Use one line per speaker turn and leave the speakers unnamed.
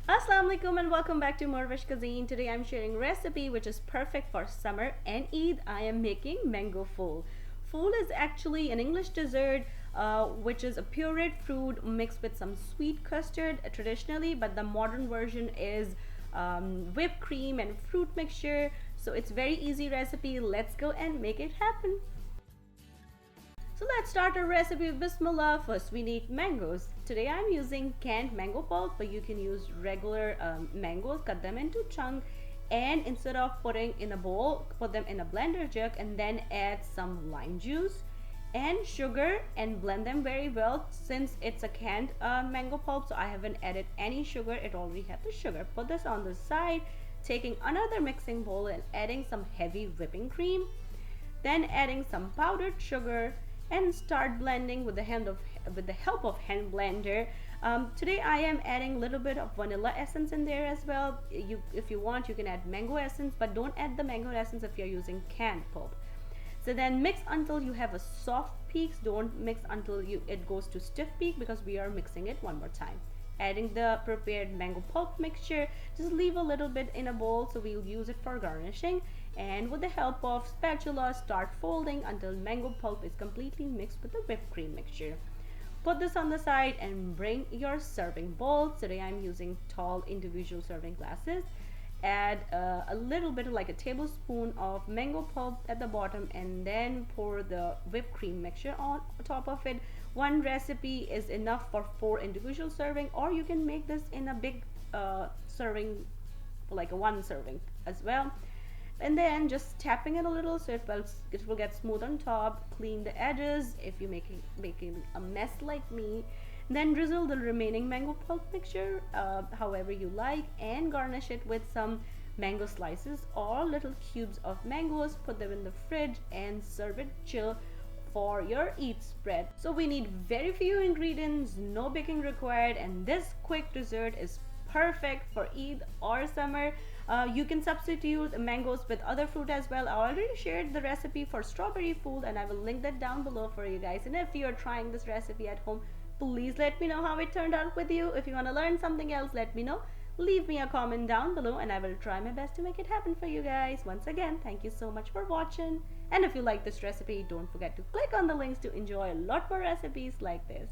Assalamu alaikum and welcome back to morEwish cuisine. Today I'm sharing a recipe which is perfect for summer and Eid. I am making mango fool. Fool is actually an English dessert which is a pureed fruit mixed with some sweet custard traditionally, but the modern version is whipped cream and fruit mixture. So it's very easy recipe. Let's go and make it happen. So let's start our recipe with Bismillah. First we need mangoes. Today I'm using canned mango pulp, but you can use regular mangoes, cut them into chunks, and instead of putting in a bowl, put them in a blender jug and then add some lime juice and sugar and blend them very well. Since it's a canned mango pulp, so I haven't added any sugar, it already has the sugar. Put this on the side, taking another mixing bowl and adding some heavy whipping cream, then adding some powdered sugar and start blending with the help of hand blender. Today I am adding a little bit of vanilla essence in there as well. If you want, you can add mango essence, but don't add the mango essence if you're using canned pulp. So then mix until you have a soft peaks. Don't mix until it goes to stiff peak, because we are mixing it one more time. Adding the prepared mango pulp mixture, just leave a little bit in a bowl, so we'll use it for garnishing, and with the help of spatula start folding until mango pulp is completely mixed with the whipped cream mixture. Put this on the side and bring your serving bowl. Today I'm using tall individual serving glasses. Add a little bit, like a tablespoon of mango pulp at the bottom, and then pour the whipped cream mixture on top of it. One recipe is enough for 4 individual serving, or you can make this in a big serving, like a 1 serving as well. And then just tapping it a little so it will get smooth on top. Clean the edges if you're making a mess like me. Then drizzle the remaining mango pulp mixture however you like, and garnish it with some mango slices or little cubes of mangoes. Put them in the fridge and serve it chill for your Eid spread. So we need very few ingredients, no baking required, and this quick dessert is perfect for Eid or summer. You can substitute mangoes with other fruit as well. I already shared the recipe for strawberry food, and I will link that down below for you guys. And if you are trying this recipe at home, please let me know how it turned out with you. If you want to learn something else, let me know. Leave me a comment down below and I will try my best to make it happen for you guys. Once again, thank you so much for watching. And if you like this recipe, don't forget to click on the links to enjoy a lot more recipes like this.